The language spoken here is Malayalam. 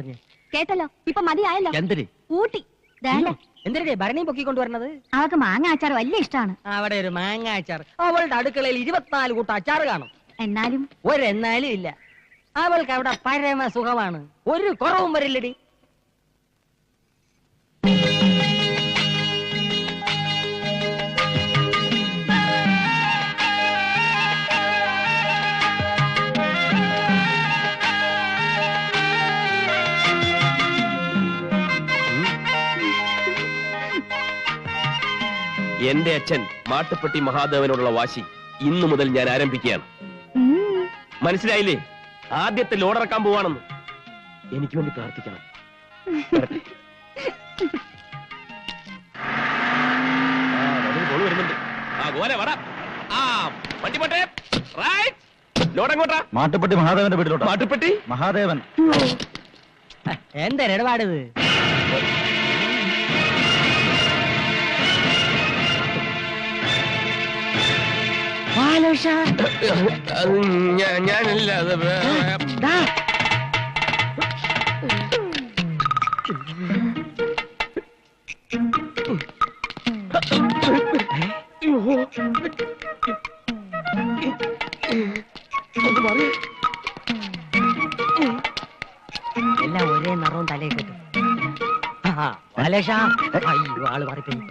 പറഞ്ഞു. കേട്ടല്ലോ, ഇപ്പൊ മതിയായല്ലോ. എന്തിന്? ഊട്ടി വേണ്ട. എന്തിനേ ഭരണി പൊക്കി കൊണ്ടുവരണത്? അവൾക്ക് മാങ്ങ അച്ചാർ വലിയ ഇഷ്ടമാണ്. അവിടെ ഒരു മാങ്ങ അച്ചാർ. അവളുടെ അടുക്കളയിൽ 24 കൂട്ടം അച്ചാർ കാണും. എന്നാലും ഒരെന്നാലും ഇല്ല. അവൾക്ക് അവിടെ പരമ സുഖമാണ്. ഒരു കുറവും വരില്ലടി. എന്റെ അച്ഛൻ മാട്ടുപ്പെട്ടി മഹാദേവനോടുള്ള വാശി ഇന്നു മുതൽ ഞാൻ ആരംഭിക്കുകയാണ്. മനസ്സിലായില്ലേ? ആദ്യത്തെ ലോഡിറക്കാൻ പോവാണെന്ന്. എനിക്ക് വേണ്ടി പ്രാർത്ഥിക്കണം. വരുന്നുണ്ട്. വണ്ടി പോട്ടെ. ലോഡെങ്ങോട്ടാ? മാട്ടുപ്പെട്ടി മഹാദേവന്റെ വീട്ടിലോട്ട്. മാട്ടുപ്പെട്ടി മഹാദേവൻ. എന്താ ഇടപാടിത്? ഞാനില്ല. എല്ലാം ഒരേ നിറവും തലയിൽ കിട്ടും. ബാലേഷ, അയ്യോ ആള് മാറിപ്പോയി.